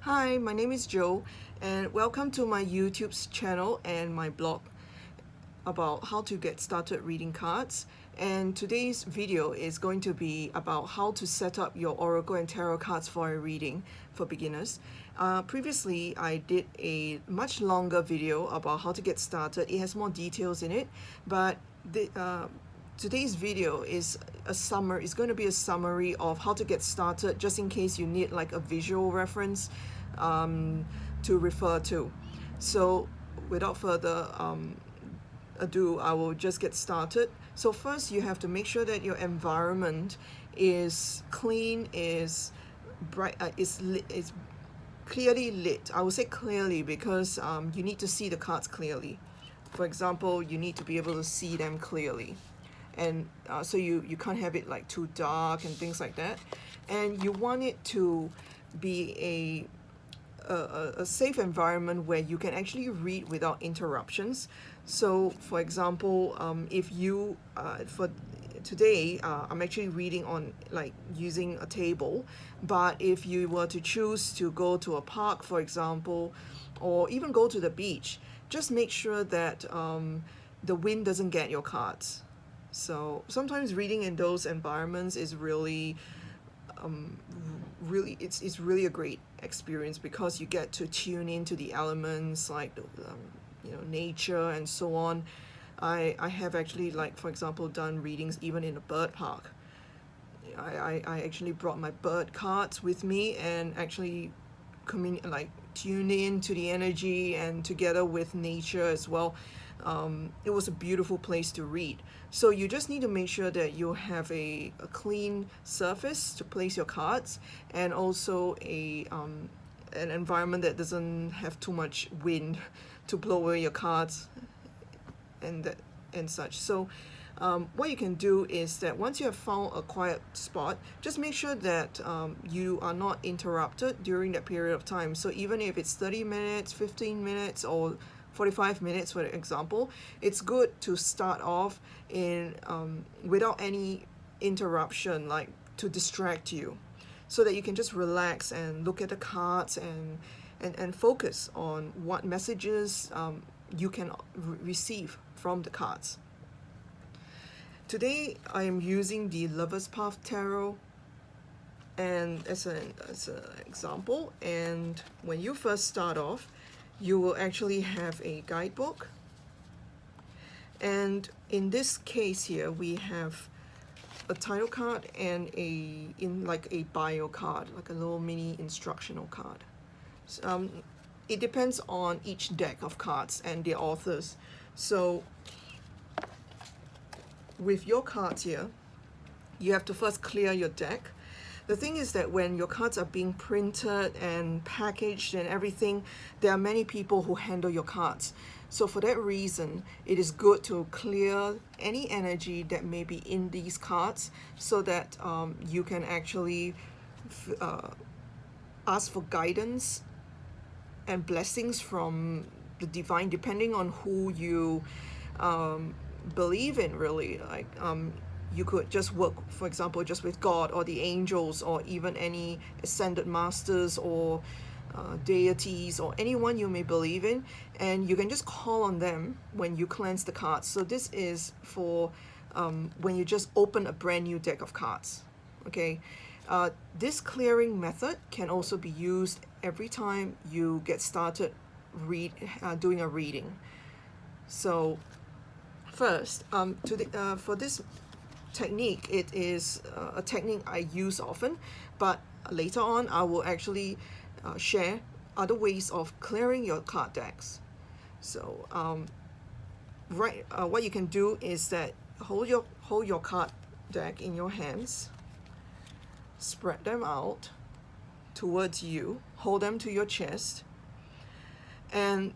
Hi, my name is Jo, and welcome to my YouTube channel and my blog about how to get started reading cards. And today's video is going to be about how to set up your Oracle and Tarot cards for a reading for beginners. Previously, I did a much longer video about how to get started. It has more details in it, but today's video is going to be a summary of how to get started, just in case you need like a visual reference to refer to. So without further ado, I will just get started. So first, you have to make sure that your environment is clean, is bright, is clearly lit. I will say clearly because you need to see the cards clearly. For example, you need to be able to see them clearly, and so you can't have it like too dark and things like that. And you want it to be a safe environment where you can actually read without interruptions. So for example, if you for today I'm actually reading on like using a table, but if you were to choose to go to a park, for example, or even go to the beach, just make sure that the wind doesn't get your cards. So sometimes reading in those environments is really it's really a great experience because you get to tune into the elements like nature and so on. I have actually, like, for example, done readings even in a bird park. I actually brought my bird cards with me and actually tune in to the energy and together with nature as well. It was a beautiful place to read. So you just need to make sure that you have a clean surface to place your cards, and also an environment that doesn't have too much wind to blow away your cards and such. So what you can do is that once you have found a quiet spot, just make sure that you are not interrupted during that period of time. So even if it's 30 minutes, 15 minutes, or 45 minutes, for example, it's good to start off in without any interruption, like to distract you, so that you can just relax and look at the cards and focus on what messages you can receive from the cards. Today I am using the Lover's Path Tarot and as an example. And when you first start off, you will actually have a guidebook, and in this case here we have a title card and a bio card, like a little mini instructional card. It depends on each deck of cards and their authors. So with your cards here, you have to first clear your deck. The thing is that when your cards are being printed and packaged and everything, there are many people who handle your cards. So for that reason, it is good to clear any energy that may be in these cards, so that you can actually ask for guidance and blessings from the divine, depending on who you believe in, really. Like you could just work, for example, just with God or the angels, or even any ascended masters or deities, or anyone you may believe in, and you can just call on them when you cleanse the cards. So this is for when you just open a brand new deck of cards. Okay, this clearing method can also be used every time you get started doing a reading. So first, for this technique, it is a technique I use often, but later on I will actually share other ways of clearing your card decks. So what you can do is that hold your card deck in your hands, spread them out towards you, hold them to your chest, and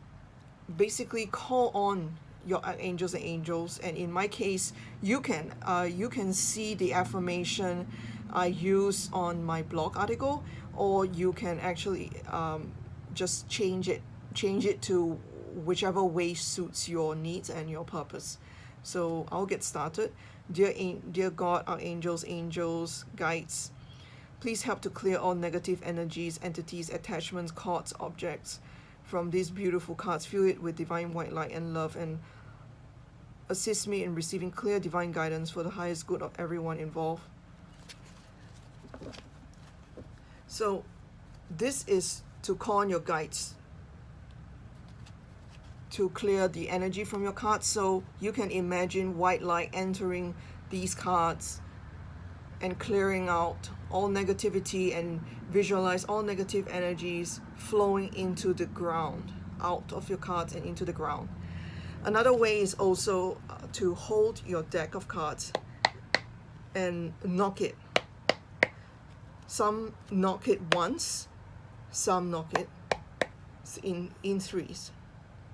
basically call on your angels and angels. And in my case, you can see the affirmation I use on my blog article, or you can actually just change it to whichever way suits your needs and your purpose. So I'll get started. Dear God, our angels, guides, Please help to clear all negative energies, entities, attachments, cards, objects from these beautiful cards. Fill it with divine white light and love, and assist me in receiving clear divine guidance for the highest good of everyone involved. So this is to call on your guides to clear the energy from your cards. So you can imagine white light entering these cards and clearing out all negativity, and visualize all negative energies flowing into the ground, out of your cards and into the ground. Another way is also to hold your deck of cards and knock it. Some knock it once, some knock it in threes.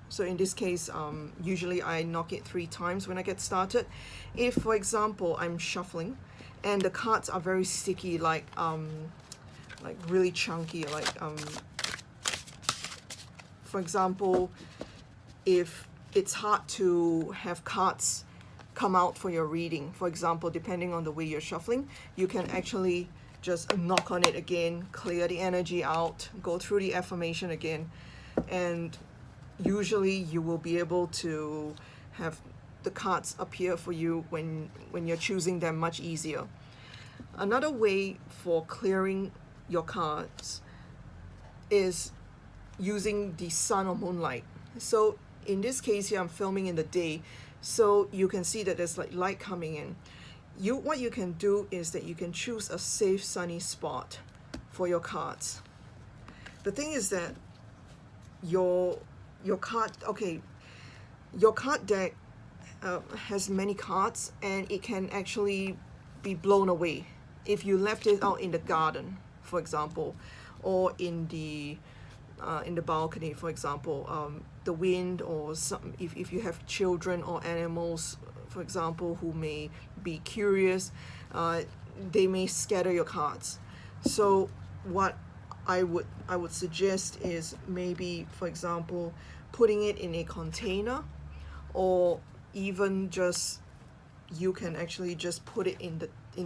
So in this case, usually I knock it 3 times when I get started. If, for example, I'm shuffling and the cards are very sticky, like really chunky, for example, if it's hard to have cards come out for your reading, for example, depending on the way you're shuffling, you can actually just knock on it again, clear the energy out, go through the affirmation again, and usually you will be able to have the cards appear for you when you're choosing them much easier. Another way for clearing your cards is using the sun or moonlight. So in this case here, I'm filming in the day, so you can see that there's like light coming in. What you can do is that you can choose a safe sunny spot for your cards. The thing is that your card deck has many cards, and it can actually be blown away if you left it out in the garden, for example, or in the balcony, for example. The wind, or some, if you have children or animals, for example, who may be curious, they may scatter your cards. So what I would suggest is maybe, for example, putting it in a container, or even just you can actually just put it in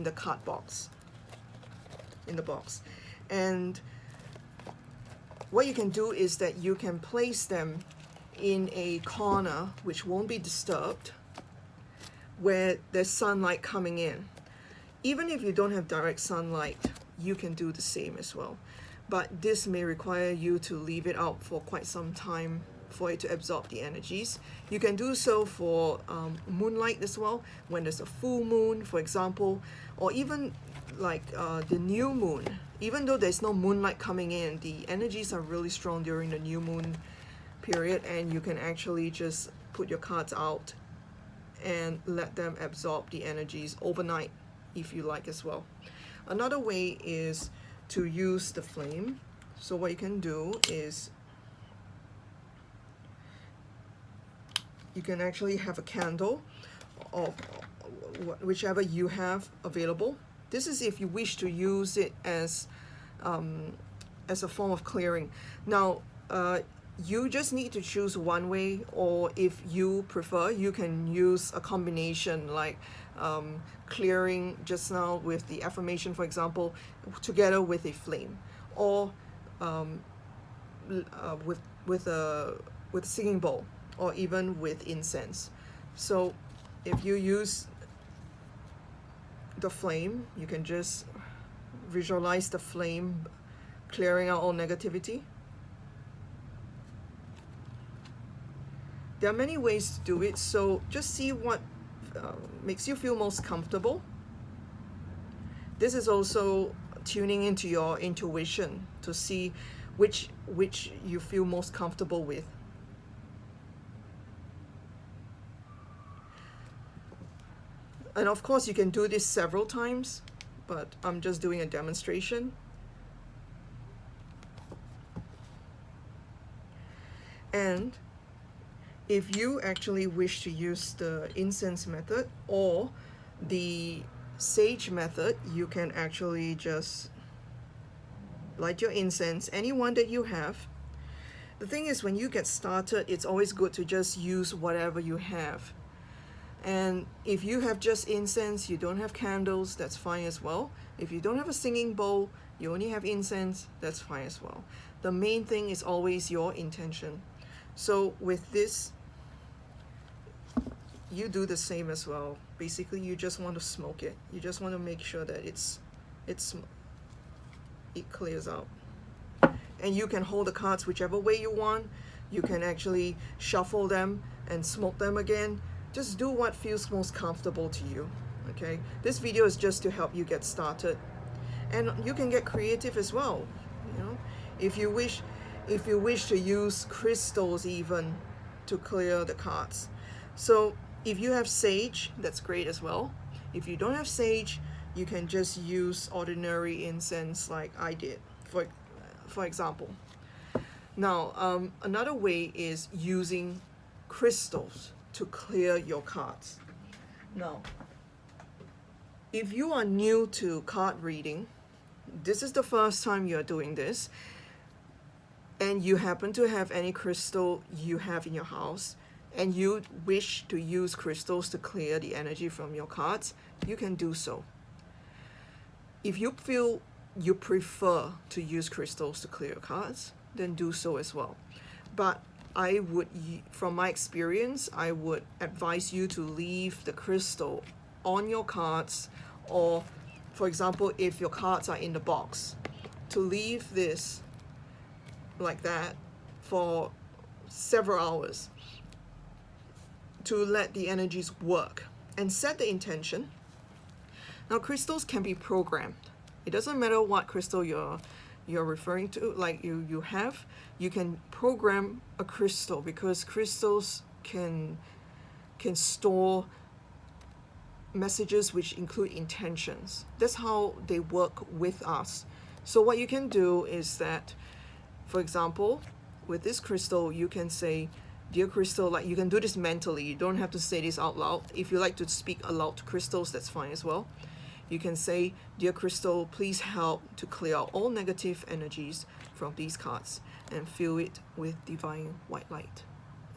the card box, in the box. And what you can do is that you can place them in a corner which won't be disturbed, where there's sunlight coming in. Even if you don't have direct sunlight, you can do the same as well, but this may require you to leave it out for quite some time for it to absorb the energies. You can do so for moonlight as well, when there's a full moon, for example, or even like the new moon. Even though there's no moonlight coming in, the energies are really strong during the new moon period, and you can actually just put your cards out and let them absorb the energies overnight if you like as well. Another way is to use the flame. So what you can do is you can actually have a candle, or whichever you have available. This is if you wish to use it as a form of clearing. Now you just need to choose one way, or if you prefer, you can use a combination, like clearing just now with the affirmation, for example, together with a flame, or with a singing bowl, or even with incense. So if you use the flame, you can just visualize the flame clearing out all negativity. There are many ways to do it, so just see what makes you feel most comfortable. This is also tuning into your intuition to see which you feel most comfortable with. And of course you can do this several times, but I'm just doing a demonstration. And if you actually wish to use the incense method or the sage method, you can actually just light your incense, any one that you have. The thing is, when you get started, it's always good to just use whatever you have. And if you have just incense, you don't have candles, that's fine as well. If you don't have a singing bowl, you only have incense, that's fine as well. The main thing is always your intention. So with this, you do the same as well. Basically, you just want to smoke it. You just want to make sure that it clears out. And you can hold the cards whichever way you want. You can actually shuffle them and smoke them again. Just do what feels most comfortable to you. Okay, this video is just to help you get started, and you can get creative as well. You know, if you wish to use crystals even to clear the cards. So if you have sage, that's great as well. If you don't have sage, you can just use ordinary incense like I did, for example. Now, another way is using crystals to clear your cards. Now, if you are new to card reading, this is the first time you are doing this, and you happen to have any crystal you have in your house, and you wish to use crystals to clear the energy from your cards, you can do so. If you feel you prefer to use crystals to clear your cards, then do so as well. But I would, from my experience, I would advise you to leave the crystal on your cards, or for example, if your cards are in the box, to leave this like that for several hours to let the energies work, and set the intention. Now, crystals can be programmed. It doesn't matter what crystal you're referring to, like you have, you can program a crystal, because crystals can store messages which include intentions. That's how they work with us. So what you can do is that, for example, with this crystal, you can say, dear crystal, like you can do this mentally. You don't have to say this out loud. If you like to speak aloud to crystals, that's fine as well. You can say, dear crystal, please help to clear out all negative energies from these cards and fill it with divine white light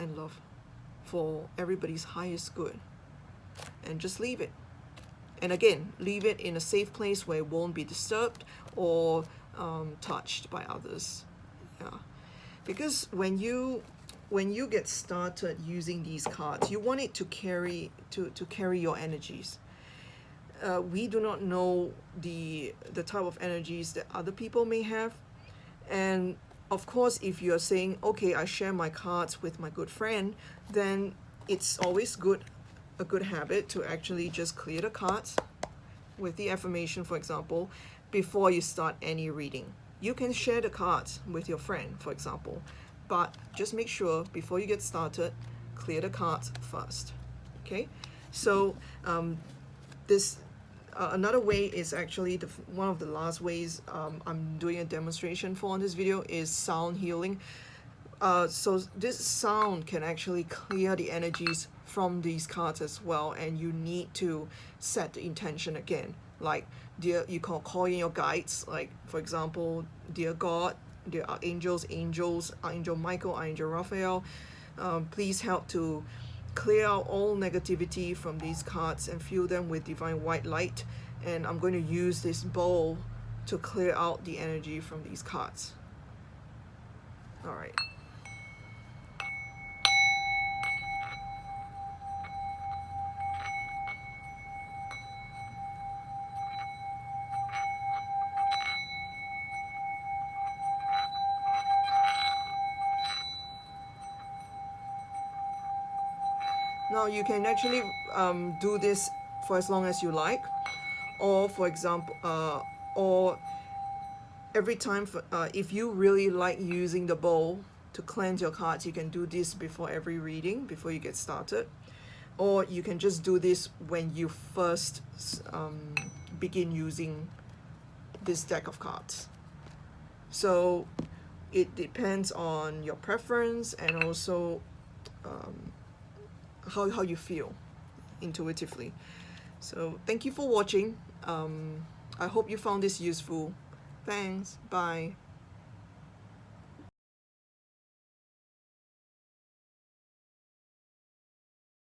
and love for everybody's highest good. And just leave it. And again, leave it in a safe place where it won't be disturbed or touched by others. Yeah, because when you get started using these cards, you want it to carry your energies. We do not know the type of energies that other people may have, and of course, if you're saying, okay, I share my cards with my good friend, then it's always a good habit to actually just clear the cards with the affirmation, for example, before you start any reading. You can share the cards with your friend, for example, but just make sure before you get started, clear the cards first. Okay, so another way is actually one of the last ways I'm doing a demonstration for on this video is sound healing. So this sound can actually clear the energies from these cards as well, and you need to set the intention again. Like, dear, you can call in your guides, like for example, dear God, dear archangels, Archangel Michael, Archangel Raphael, please help to clear out all negativity from these cards and fill them with divine white light. And I'm going to use this bowl to clear out the energy from these cards. All right. Now you can actually do this for as long as you like, or for example, or every time, if you really like using the bowl to cleanse your cards, you can do this before every reading, before you get started. Or you can just do this when you first begin using this deck of cards. So it depends on your preference, and also how you feel intuitively. So thank you for watching. I hope you found this useful. Thanks. Bye.